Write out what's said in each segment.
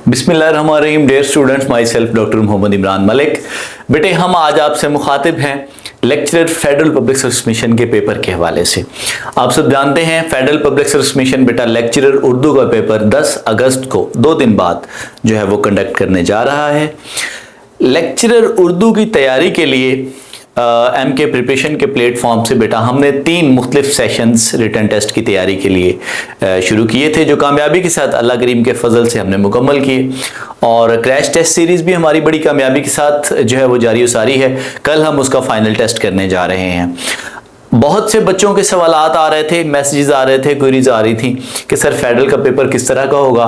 बिस्मिल्लाहिर्रहमानिर्रहीम। Dear students, myself doctor Muhammad Imran Malik. बेटे, हम आज आपसे मुखातिब हैं lecturer federal public service mission के पेपर के हवाले से। आप सब जानते हैं फेडरल पब्लिक सर्विस मिशन बेटा लेक्चरर उर्दू का पेपर 10 अगस्त को 2 दिन बाद जो है वो कंडक्ट करने जा रहा है। लेक्चरर उर्दू की तैयारी के लिए MK प्रिपरेशन के प्लेटफॉर्म से बेटा हमने 3 मुख्तलिफ सेशंस रिटन टेस्ट की तैयारी के लिए शुरू किए थे, जो कामयाबी के साथ अल्लाह करीम के फजल से हमने मुकम्मल किए। और क्रैश टेस्ट सीरीज़ भी हमारी बड़ी कामयाबी के साथ जो है वो जारी सारी है। कल हम उसका फाइनल टेस्ट करने जा रहे हैं। बहुत से बच्चों के सवालात आ रहे थे, मैसेजेस आ रहे थे, क्वेरीज आ रही थी कि सर फेडरल का पेपर किस तरह का होगा,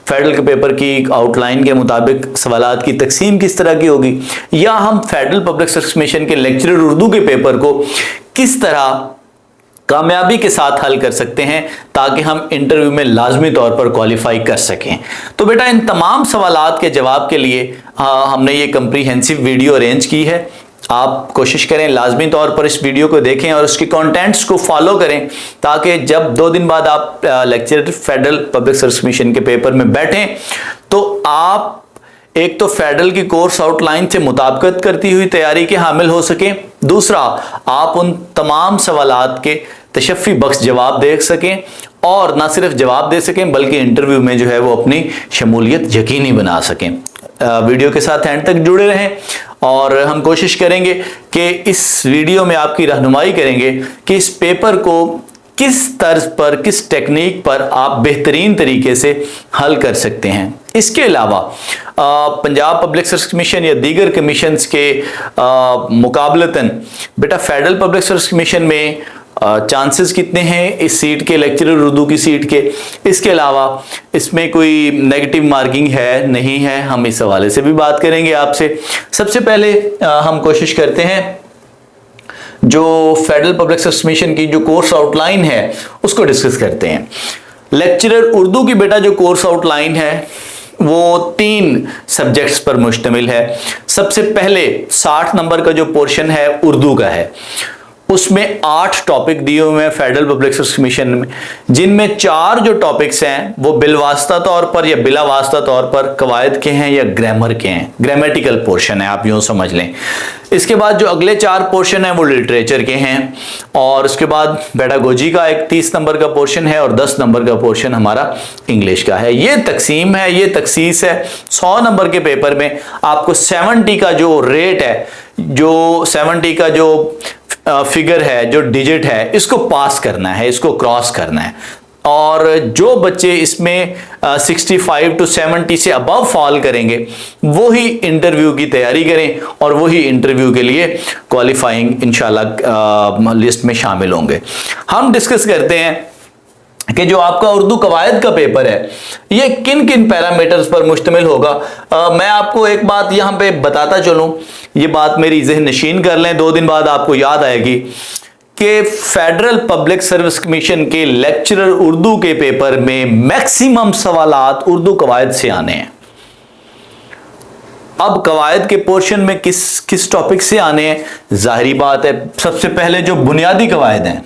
फेडरल के पेपर की आउटलाइन के मुताबिक सवालात की तकसीम किस तरह की होगी, या हम फेडरल पब्लिक सर्विस मिशन के लेक्चरर उर्दू के पेपर को किस तरह कामयाबी के साथ हल कर सकते हैं ताकि हम इंटरव्यू में लाजमी तौर पर क्वालिफाई कर सकें। तो बेटा इन तमाम सवालात के जवाब के लिए हमने ये कंप्रीहेंसिव वीडियो अरेंज की है। आप कोशिश करें लाजमी तौर पर इस वीडियो को देखें और उसके कंटेंट्स को फॉलो करें ताकि जब 2 दिन बाद आप lecturer federal public service mission के पेपर में बैठें तो आप एक तो फेडरल की कोर्स आउटलाइन से मुताबिकत करती हुई तैयारी के हामिल हो सकें, दूसरा आप उन तमाम सवालात के तशफ़ी बख्श जवाब दे सकें और ना सिर्फ जवाब दे सकें बल्कि इंटरव्यू में जो है वो अपनी शमूलियत यकीनी बना सकें। वीडियो के साथ एंड तक जुड़े रहें और हम कोशिश करेंगे कि इस वीडियो में आपकी रहनुमाई करेंगे कि इस पेपर को किस तर्ज पर, किस टेक्निक पर आप बेहतरीन तरीके से हल कर सकते हैं। इसके अलावा पंजाब पब्लिक सर्विस मिशन या दीगर कमीशंस के मुकाबलतन बेटा फेडरल पब्लिक सर्विस मिशन में चांसेस कितने हैं इस सीट के, लेक्चरर उर्दू की सीट के। इसके अलावा इसमें कोई नेगेटिव मार्किंग है नहीं है, हम इस हवाले से भी बात करेंगे आपसे। सबसे पहले हम कोशिश करते हैं जो फेडरल पब्लिक सर्विस मिशन की जो कोर्स आउटलाइन है उसको डिस्कस करते हैं। लेक्चरर उर्दू की बेटा जो कोर्स आउटलाइन है वो 3 सब्जेक्ट्स पर मुश्तमिल है। सबसे पहले 60 नंबर का जो पोर्शन है उर्दू का है, उसमें 8 टॉपिक दिए हुए हैं फेडरल पब्लिक सर्विस मिशन में, जिनमें 4 जो टॉपिक्स हैं वो बिलवास्ता तौर पर या बिला वास्ता तौर पर कवायद के हैं या ग्रामर के हैं, ग्रामेटिकल पोर्शन है, आप यूं समझ लें। इसके बाद जो अगले 4 पोर्शन है वो लिटरेचर के हैं और उसके बाद पेडागोजी का एक 30 नंबर का पोर्शन है और 10 नंबर का पोर्शन हमारा इंग्लिश का है। ये तकसीम है, ये तखसीस है। 100 नंबर के पेपर में आपको 70 का जो रेट है, जो 70 का जो फिगर है, जो डिजिट है, इसको पास करना है, इसको क्रॉस करना है। और जो बच्चे इसमें 65 to 70 से अबव फॉल करेंगे वो ही इंटरव्यू की तैयारी करें और वही इंटरव्यू के लिए क्वालिफाइंग इंशाल्लाह लिस्ट में शामिल होंगे। हम डिस्कस करते हैं कि जो आपका उर्दू कवायद का पेपर है ये किन किन पैरामीटर्स पर मुश्तमिल होगा। मैं आपको एक बात यहाँ पे बताता चलूँ, ये बात मेरी ज़हन नशीन कर लें, 2 दिन बाद आपको याद आएगी कि फेडरल पब्लिक सर्विस कमीशन के लेक्चरर उर्दू के पेपर में मैक्सिमम सवालात उर्दू कवायद से आने हैं। अब कवायद के पोर्शन में किस टॉपिक से आने हैं, जाहिरी बात है सबसे पहले जो बुनियादी कवायद हैं,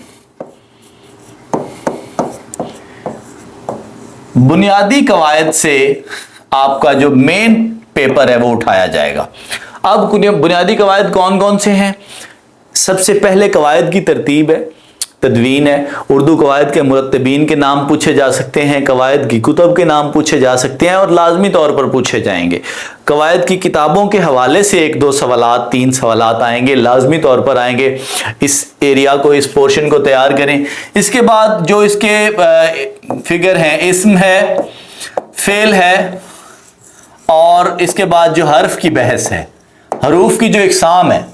बुनियादी कवायद से आपका जो मेन पेपर है वो उठाया जाएगा। अब बुनियादी कवायद कौन कौन से हैं? सबसे पहले कवायद की तरतीब है, तदवीन है। उर्दू कवायद के मुरत्तबीन के नाम पूछे जा सकते हैं, कवायद की कुतब के नाम पूछे जा सकते हैं और लाजमी तौर पर पूछे जाएंगे। कवायद की किताबों के हवाले से 1-2 सवालात, 3 सवालात आएंगे, लाजमी तौर पर आएंगे। इस एरिया को, इस पोर्शन को तैयार करें। इसके बाद जो इसके फिगर हैं, इस्म है, फेल है और इसके बाद जो हर्फ की बहस है, हरूफ की जो इकसाम है,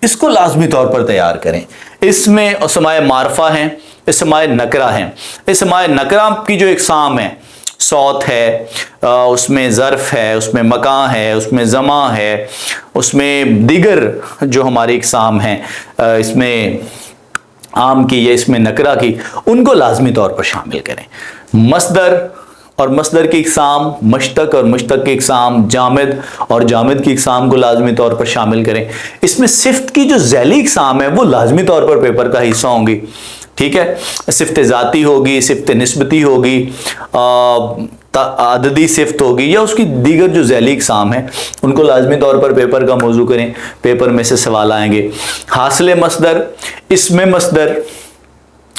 इसको लाजमी तौर पर तैयार करें। इसमें असमाए मारफा हैं, इसमाए नकरा हैं। इसमाए नकरा की जो इकसाम है, सौत है, उसमें ज़र्फ है, उसमें मकां है, उसमें ज़मा है, उसमें दिगर जो हमारी इकसाम हैं, इसमें आम की या इसमें नकरा की, उनको लाजमी तौर पर शामिल करें। मस्दर और मस्दर की इकसाम, मश्तक और मश्तक की इकसाम, जामिद और जामिद की इकसाम को लाजमी तौर पर शामिल करें। इसमें सिफ्त की जो ज़ैली इकसाम है वो लाजमी तौर पर पेपर का हिस्सा होंगी। ठीक है, सिफ्त ज़ाती होगी, सिफ्त निस्बती होगी, عددی صفت ہوگی یا اس کی دیگر جو ذیلی اقسام ہیں ان کو لازمی طور پر پیپر کا موضوع کریں، پیپر میں سے سوال آئیں گے۔ حاصل مصدر، اسم مصدر،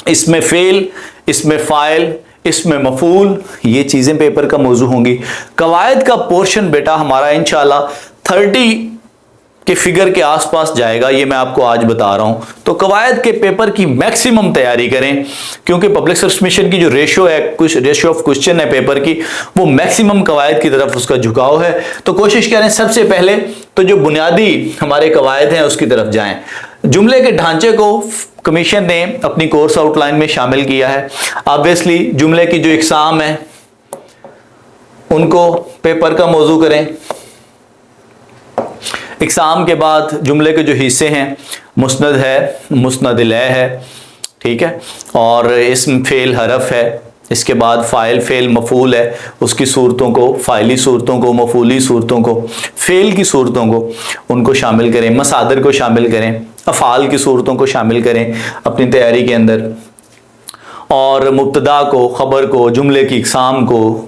اسم فعل، اسم فاعل، اسم مفعول، یہ چیزیں پیپر کا موضوع ہوں گی۔ قواعد کا پورشن بیٹا ہمارا انشاءاللہ 30 کے فگر کے آس پاس جائے گا، یہ میں آپ کو آج بتا رہا ہوں۔ تو قواعد کے پیپر کی میکسیمم تیاری کریں، کیونکہ پبلک سروس کمیشن کی جو ریشو ہے، ریشو آف کوسچن ہے پیپر کی، وہ میکسیمم قواعد کی طرف اس کا جھکاؤ ہے۔ تو کوشش کریں سب سے پہلے تو جو بنیادی ہمارے قواعد ہیں اس کی طرف جائیں۔ جملے کے ڈھانچے کو کمیشن نے اپنی کورس آؤٹ لائن میں شامل کیا ہے۔ آبویسلی جملے کی جو اقسام ہیں ان کو پیپر کا موضوع کریں۔ اقسام کے بعد جملے کے جو حصے ہیں، مسند ہے، مسند الیہ ہے، ٹھیک ہے، اور اسم فعل حرف ہے، اس کے بعد فاعل فعل مفعول ہے، اس کی صورتوں کو، فاعلی صورتوں کو، مفعولی صورتوں کو، فعل کی صورتوں کو ان کو شامل کریں، مصادر کو شامل کریں، افعال کی صورتوں کو شامل کریں اپنی تیاری کے اندر، اور مبتدا کو، خبر کو، جملے کی اقسام کو،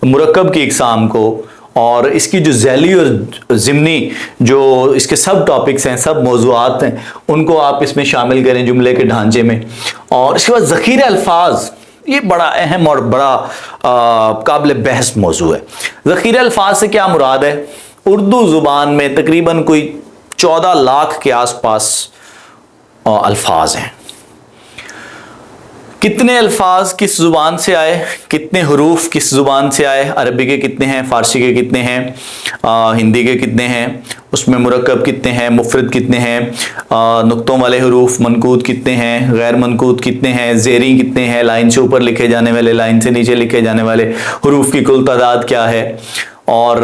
مرکب کی اقسام کو، اور اس کی جو ذیلی اور ضمنی جو اس کے سب ٹاپکس ہیں، سب موضوعات ہیں، ان کو آپ اس میں شامل کریں جملے کے ڈھانچے میں۔ اور اس کے بعد ذخیرہ الفاظ، یہ بڑا اہم اور بڑا قابل بحث موضوع ہے۔ ذخیرہ الفاظ سے کیا مراد ہے؟ اردو زبان میں تقریباً کوئی 14 لاکھ کے آس پاس الفاظ ہیں۔ کتنے الفاظ کس زبان سے آئے، کتنے حروف کس زبان سے آئے، عربی کے کتنے ہیں، فارسی کے کتنے ہیں، ہندی کے کتنے ہیں، اس میں مرکب کتنے ہیں، مفرد کتنے ہیں، نقطوں والے حروف منقوط کتنے ہیں، غیر منقوط کتنے ہیں، زیریں کتنے ہیں، لائن سے اوپر لکھے جانے والے، لائن سے نیچے لکھے جانے والے حروف کی کل تعداد کیا ہے، اور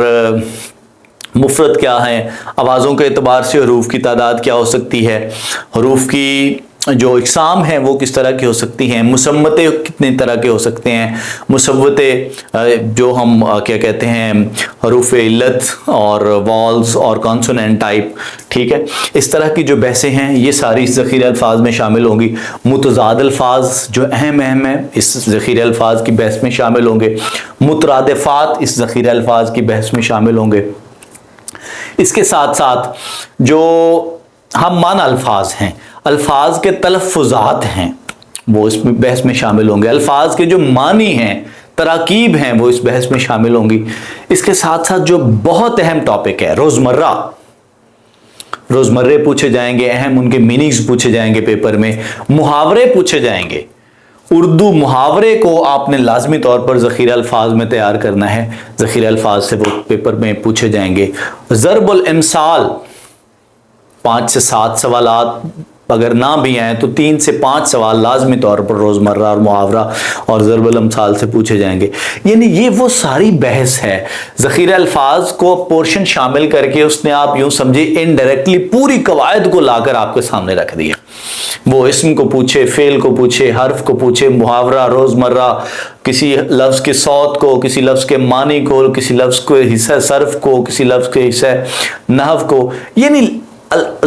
مفرد کیا ہے، آوازوں کے اعتبار سے حروف کی تعداد کیا ہو سکتی ہے، حروف کی جو اقسام ہیں وہ کس طرح کی ہو سکتی ہیں، مصوتے کتنے طرح کے ہو سکتے ہیں، مصوتے جو ہم کیا کہتے ہیں حروف علت اور والز اور کانسوننٹ ٹائپ، ٹھیک ہے، اس طرح کی جو بحثیں ہیں یہ ساری اس ذخیرہ الفاظ میں شامل ہوں گی۔ متضاد الفاظ جو اہم ہیں اس ذخیرہ الفاظ کی بحث میں شامل ہوں گے، مترادفات اس ذخیرہ الفاظ کی بحث میں شامل ہوں گے۔ اس کے ساتھ ساتھ جو ہم معنی الفاظ ہیں، الفاظ کے تلفظات ہیں، وہ اس میں بحث میں شامل ہوں گے۔ الفاظ کے جو معنی ہیں، تراکیب ہیں، وہ اس بحث میں شامل ہوں گی۔ اس کے ساتھ ساتھ جو بہت اہم ٹاپک ہے روزمرہ، روزمرے پوچھے جائیں گے، اہم ان کے میننگز پوچھے جائیں گے پیپر میں، محاورے پوچھے جائیں گے۔ اردو محاورے کو آپ نے لازمی طور پر ذخیرہ الفاظ میں تیار کرنا ہے، ذخیرہ الفاظ سے وہ پیپر میں پوچھے جائیں گے۔ ضرب الامثال 5 سے 7 سوالات، اگر نہ بھی آئیں تو 3 سے 5 سوال لازمی طور پر روزمرہ اور محاورہ اور ضرب الامثال سے پوچھے جائیں گے۔ یعنی یہ وہ ساری بحث ہے، ذخیرہ الفاظ کو پورشن شامل کر کے اس نے آپ یوں سمجھے انڈائریکٹلی پوری قواعد کو لا کر آپ کے سامنے رکھ دیا۔ وہ اسم کو پوچھے، فعل کو پوچھے، حرف کو پوچھے، محاورہ، روزمرہ، کسی لفظ کے صوت کو، کسی لفظ کے معنی کو، کسی لفظ کے حصہ صرف کو، کسی لفظ کے حصہ نحو کو، یعنی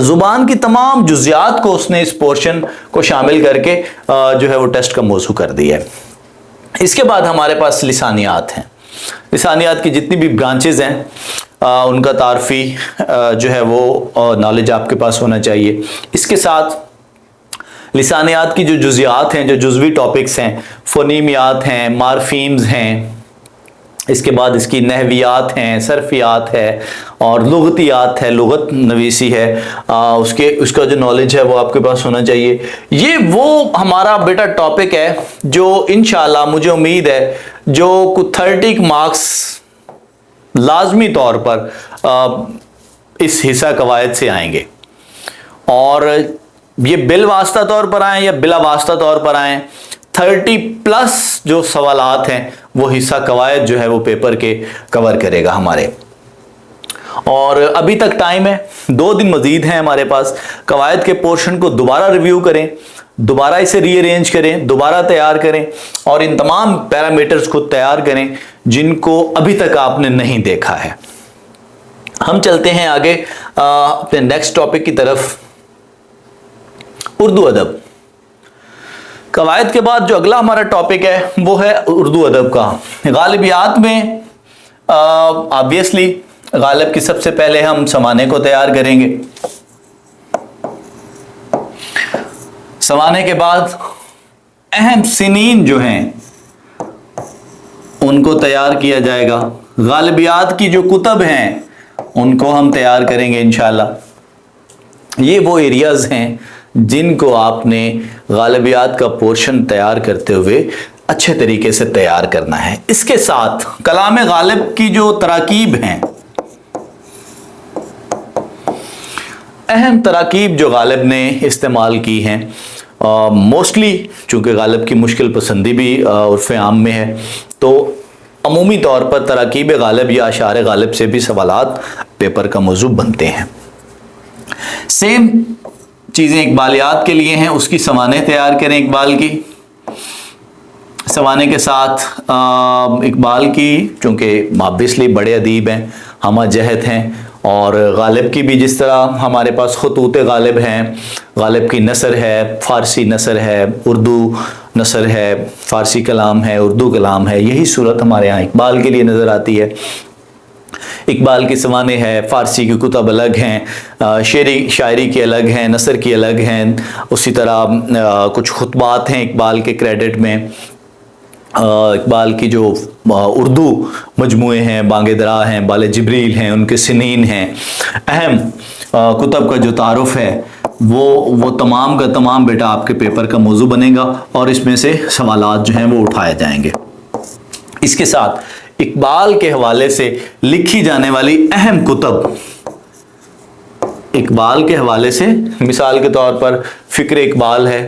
زبان کی تمام جزیات کو اس نے اس پورشن کو شامل کر کے جو ہے وہ ٹیسٹ کا موضوع کر دیا ہے۔ اس کے بعد ہمارے پاس لسانیات ہیں۔ لسانیات کی جتنی بھی برانچز ہیں ان کا تعارفی جو ہے وہ نالج آپ کے پاس ہونا چاہیے۔ اس کے ساتھ لسانیات کی جو جزیات ہیں، جو جزوی ٹاپکس ہیں، فونیمیات ہیں، مارفیمز ہیں، اس کے بعد اس کی نحویات ہیں، صرفیات ہے اور لغتیات ہے، لغت نویسی ہے، اس کا جو نالج ہے وہ آپ کے پاس ہونا چاہیے۔ یہ وہ ہمارا بیٹا ٹاپک ہے جو انشاءاللہ مجھے امید ہے جو 30 مارکس لازمی طور پر اس حصہ قواعد سے آئیں گے، اور یہ بالواسطہ طور پر آئیں یا بلا واسطہ طور پر آئیں، 30+ جو سوالات ہیں وہ حصہ قواعد جو ہے وہ پیپر کے کور کرے گا ہمارے۔ اور ابھی تک ٹائم ہے، 2 دن مزید ہیں ہمارے پاس۔ قواعد کے پورشن کو دوبارہ ریویو کریں، دوبارہ اسے ری ارینج کریں، دوبارہ تیار کریں، اور ان تمام پیرامیٹرز کو تیار کریں جن کو ابھی تک آپ نے نہیں دیکھا ہے۔ ہم چلتے ہیں آگے اپنے نیکسٹ ٹاپک کی طرف، اردو ادب۔ कवायद के बाद जो अगला हमारा टॉपिक है वो है उर्दू अदब का। गालिबियात में ऑब्वियसली गालिब की सबसे पहले हम समाने को तैयार करेंगे। समाने के बाद अहम सिनीन जो हैं उनको तैयार किया जाएगा। गालिबियात की जो कुतब हैं उनको हम तैयार करेंगे इंशाल्लाह। ये वो एरियाज हैं जिनको आपने गालिबियात का पोर्शन तैयार करते हुए अच्छे तरीके से तैयार करना है। इसके साथ कलाम गालिब की जो तराकीब हैं, अहम तराकीब जो गालिब ने इस्तेमाल की हैं, मोस्टली चूँकि गालिब की मुश्किल पसंदी भी उर्फ़ आम में है, तो अमूमी तौर पर तराकीब गालिब या अशार गालिब से भी सवालात पेपर का मौजू बनते हैं। सेम चीज़ें इकबालियात के लिए हैं, उसकी समाने तैयार करें इकबाल की। समाने के साथ इकबाल की, चूँकि ऑब्वियसली बड़े अदीब हैं, हम जहद हैं, और गालिब की भी जिस तरह हमारे पास खतूत गालिब हैं, गालिब की नसर है, फ़ारसी नसर है, उर्दू नसर है, फ़ारसी कलाम है, उर्दू कलाम है, यही सूरत हमारे यहाँ इकबाल के लिए नज़र आती है। इकबाल की समाने है, फ़ारसी की कुतब अलग हैं, शेरी शायरी की अलग हैं, नसर की अलग हैं, उसी तरह कुछ खुतबात हैं इकबाल के क्रेडिट में। इकबाल की जो उर्दू मजमूए हैं, बांगेदरा हैं, बाले जिब्रील हैं, उनके सिनीन हैं, अहम कुतब का जो तारुफ है वो तमाम का तमाम बेटा आपके पेपर का मौजू बनेगा और इसमें से सवालात जो हैं वो उठाए जाएंगे। इसके साथ इकबाल के हवाले से लिखी जाने वाली अहम कुतब, इकबाल के हवाले से मिसाल के तौर पर फ़िक्र इकबाल है,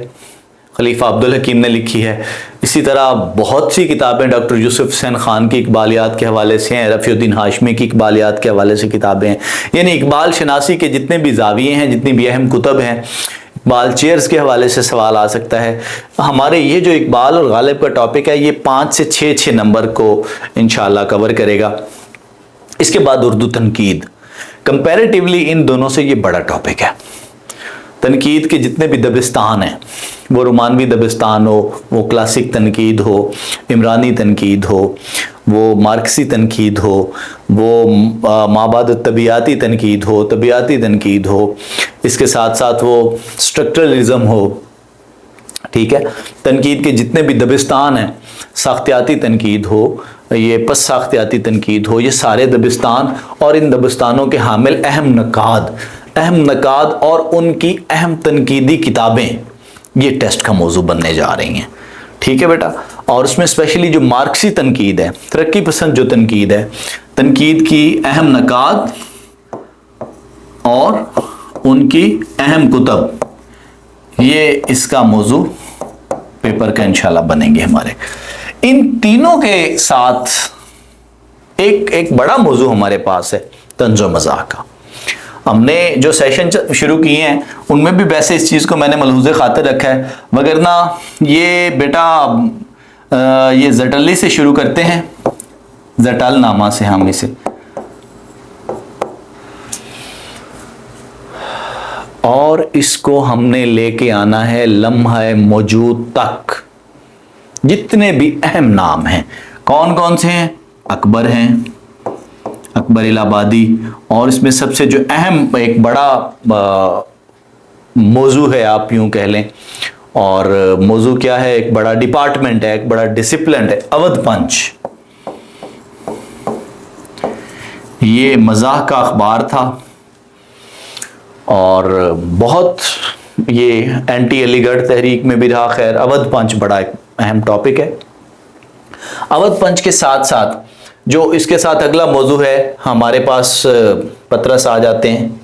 खलीफा अब्दुल हकीम ने लिखी है। इसी तरह बहुत सी किताबें डॉक्टर यूसुफ हुसैन खान की इकबालियात के हवाले से हैं, रफ़ीउद्दीन हाशमी की इकबालियात के हवाले से किताबें हैं। यानी इकबाल शनासी के जितने भी जाविये हैं, जितनी भी अहम कुतब हैं, इकबाल चेयर्स के हवाले से सवाल आ सकता है। हमारे ये जो इकबाल और गालिब का टॉपिक है, ये 5 से 6 नंबर को इंशाअल्लाह कवर करेगा। इसके बाद उर्दू तनकीद, कंपैरेटिवली इन दोनों से ये बड़ा टॉपिक है। तनकीद के जितने भी दबिस्तान हैं, वो रोमानवी दबिस्तान हो, वो क्लासिक तनकीद हो, इमरानी तनकीद हो, वो मार्क्सी तनकीद हो, वो माबाद तबियाती तनकीद हो, तबियाती तनकीद हो, इसके साथ साथ वो स्ट्रक्चरलिज्म हो, ठीक है। तनकीद के जितने भी दबिस्तान हैं, साख्तियाती तनकीद हो, ये पस साख्तियाती तनकीद हो, ये सारे दबिस्तान और इन दबिस्तानों के हामिल अहम नकाद और उनकी अहम तनकीदी किताबें ये टेस्ट का मौजू बनने जा रही हैं, ठीक है बेटा। और उसमें स्पेशली जो मार्क्सी तनकीद है, तरक्की पसंद जो तनकीद है, तनकीद की अहम नकाद और उनकी अहम कुतब, ये इसका मौजू पेपर का इंशाल्लाह बनेंगे हमारे। इन तीनों के साथ एक बड़ा मौजू हमारे पास है तंज़ो मज़ाह का। हमने जो सेशन शुरू किए हैं उनमें भी वैसे इस चीज़ को मैंने मलहूज़े खातिर रखा है, वगरना ये बेटा ये जटली से शुरू करते हैं, जटल नामा से हम इसे, और इसको हमने लेके आना है लम्हा मौजूद तक। जितने भी अहम नाम हैं, कौन कौन से हैं? अकबर हैं, अकबर इलाहाबादी, और इसमें सबसे जो अहम एक बड़ा मौजू है, आप यूं कह लें, और मौजू क्या है, एक बड़ा डिपार्टमेंट है, एक बड़ा डिसिप्लिन है, अवध पंच। ये मज़ाह का अखबार था और बहुत ये एंटी अलीगढ़ तहरीक में भी रहा। खैर, अवध पंच बड़ा एक अहम टॉपिक है। अवध पंच के साथ साथ जो इसके साथ अगला मौजू है, हमारे पास पतरस आ जाते हैं,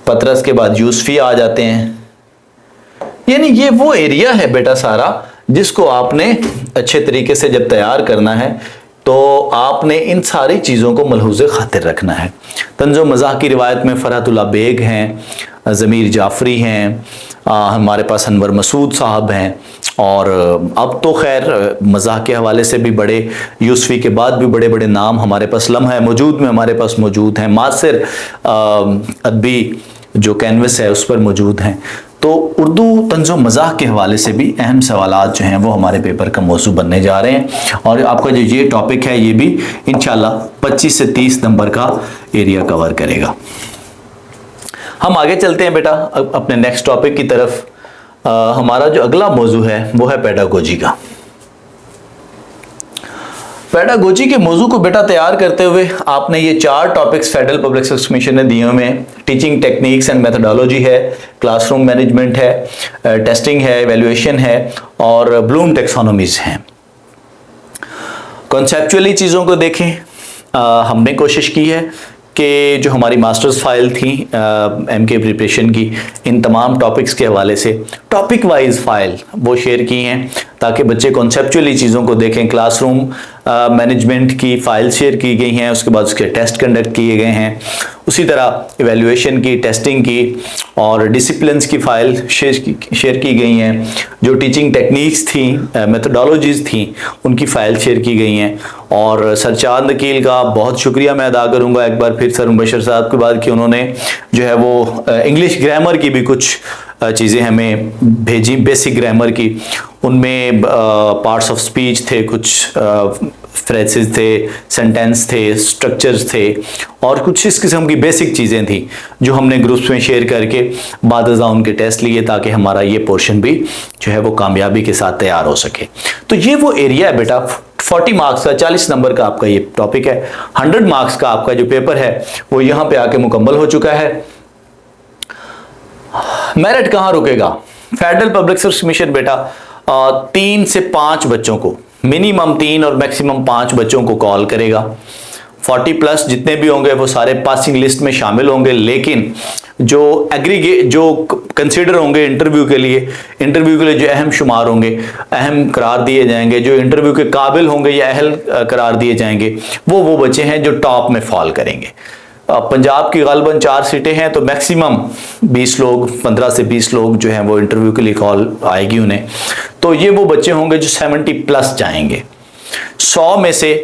पतरस के बाद यूसुफी आ जाते हैं। यानी ये वो एरिया है बेटा सारा जिसको आपने अच्छे तरीके से जब तैयार करना है तो आपने इन सारी चीज़ों को मलहूज़े खातिर रखना है। तंज़ो मज़ाह की रिवायत में फ़रहतुल्लाह बेग हैं, ज़मीर जाफ़री हैं, हमारे पास अनवर मसूद साहब हैं, और अब तो खैर मज़ाह के हवाले से भी बड़े, यूसुफी के बाद भी बड़े बड़े नाम हमारे पास लम्हा मौजूद में हमारे पास मौजूद हैं, मासिर अदबी जो कैनवस है उस पर मौजूद हैं। تو اردو طنز و مزاح کے حوالے سے بھی اہم سوالات جو ہیں وہ ہمارے پیپر کا موضوع بننے جا رہے ہیں، اور آپ کا جو یہ ٹاپک ہے یہ بھی انشاءاللہ 25 سے 30 نمبر کا ایریا کور کرے گا۔ ہم آگے چلتے ہیں بیٹا اپنے نیکسٹ ٹاپک کی طرف۔ ہمارا جو اگلا موضوع ہے وہ ہے پیڈاگوجی کا۔ پیڈاگوجی کے موضوع کو بیٹا تیار کرتے ہوئے آپ نے یہ 4 topics federal public service commission نے دیے ہوئے ہیں۔ ٹیچنگ ٹیکنیکس اینڈ میتھڈالوجی ہے، کلاس روم مینجمنٹ ہے، ٹیسٹنگ ہے، ایویلویشن ہے، اور بلوم ٹیکسانومیز ہیں۔ کنسیپچولی چیزوں کو دیکھیں، ہم نے کوشش کی ہے کہ جو ہماری ماسٹرز فائل تھی ایم کے پریپریشن کی، ان تمام ٹاپکس کے حوالے سے ٹاپک وائز فائل وہ شیئر کی ہیں تاکہ بچے کنسیپچولی چیزوں کو دیکھیں۔ کلاس روم مینجمنٹ کی فائل شیئر کی گئی ہیں، اس کے بعد اس کے ٹیسٹ کنڈکٹ کیے گئے ہیں، اسی طرح ایویلویشن کی، ٹیسٹنگ کی اور ڈسپلنس کی فائل شیئر کی گئی ہیں۔ جو ٹیچنگ ٹیکنیکس تھیں، میتھڈالوجیز تھیں، ان کی فائل شیئر کی گئی ہیں۔ اور سر چاند نکیل کا بہت شکریہ میں ادا کروں گا ایک بار پھر سر مبشر صاحب کے بعد کہ انہوں نے جو ہے وہ انگلش گرامر کی بھی کچھ چیزیں ہمیں بھیجی، بیسک گرامر کی، ان میں پارٹس آف سپیچ تھے، کچھ فریزز تھے، سینٹینس تھے، سٹرکچرز تھے، اور کچھ اس قسم کی بیسک چیزیں تھیں جو ہم نے گروپس میں شیئر کر کے بعد ازاں ان کے ٹیسٹ لیے تاکہ ہمارا یہ پورشن بھی جو ہے وہ کامیابی کے ساتھ تیار ہو سکے۔ تو یہ وہ ایریا ہے بیٹا 40 مارکس کا، 40 نمبر کا آپ کا یہ ٹاپک ہے۔ 100 مارکس کا آپ کا جو پیپر ہے وہ یہاں پہ آ کے مکمل ہو چکا ہے۔ میرٹ کہاں رکے گا؟ فیڈرل پبلک سروس کمیشن بیٹا 3 سے 5 بچوں کو، منیمم 3 اور میکسیمم 5 بچوں کو کال کرے گا۔ 40 پلس جتنے بھی ہوں گے وہ سارے پاسنگ لسٹ میں شامل ہوں گے، لیکن جو جو کنسیڈر ہوں گے انٹرویو کے لیے جو اہم شمار ہوں گے، اہم قرار دیے جائیں گے، جو انٹرویو کے قابل ہوں گے یا اہل قرار دیے جائیں گے، وہ بچے ہیں جو ٹاپ میں فال کریں گے۔ پنجاب کی غالباً 4 سیٹیں ہیں تو میکسیمم 20 لوگ، 15 سے 20 لوگ جو ہیں وہ انٹرویو کے لیے کال آئے گی انہیں، تو یہ وہ بچے ہوں گے جو 70 پلس جائیں گے۔ 100 میں سے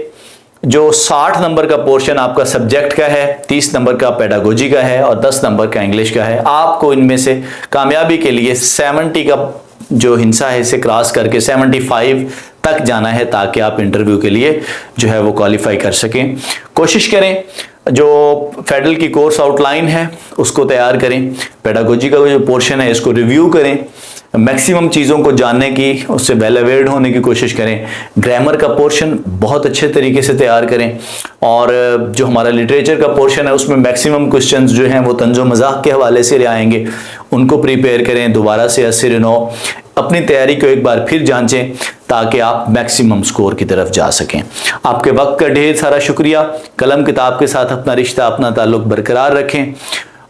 جو 60 نمبر کا پورشن آپ کا سبجیکٹ کا ہے، 30 نمبر کا پیڈاگوجی کا ہے اور 10 نمبر کا انگلش کا ہے، آپ کو ان میں سے کامیابی کے لیے 70 کا جو ہنسا ہے اسے کراس کر کے 75 تک جانا ہے تاکہ آپ انٹرویو کے لیے جو ہے وہ کوالیفائی کر سکیں۔ کوشش کریں جو فیڈرل کی کورس آؤٹ لائن ہے اس کو تیار کریں، پیڈاگوجی کا جو پورشن ہے اس کو ریویو کریں، میکسیمم چیزوں کو جاننے کی، اس سے ویل اویئرڈ ہونے کی کوشش کریں۔ گرامر کا پورشن بہت اچھے طریقے سے تیار کریں، اور جو ہمارا لٹریچر کا پورشن ہے اس میں میکسیمم کوسچنز جو ہیں وہ طنز و مزاح کے حوالے سے آئیں گے، ان کو پریپیئر کریں، دوبارہ سے 80/9 اپنی تیاری کو ایک بار پھر جانچیں تاکہ آپ میکسیمم سکور کی طرف جا سکیں۔ آپ کے وقت کا ڈھیر سارا شکریہ۔ قلم کتاب کے ساتھ اپنا رشتہ، اپنا تعلق برقرار رکھیں،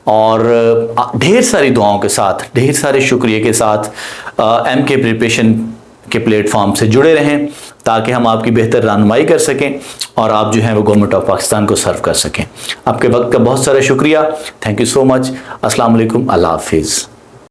اور ڈھیر ساری دعاؤں کے ساتھ، ڈھیر سارے شکریہ کے ساتھ ایم کے پریپریشن کے پلیٹ فارم سے جڑے رہیں تاکہ ہم آپ کی بہتر رہنمائی کر سکیں اور آپ جو ہیں وہ گورنمنٹ آف پاکستان کو سرو کر سکیں۔ آپ کے وقت کا بہت سارا شکریہ۔ تھینک یو سو مچ۔ السلام علیکم، اللہ حافظ۔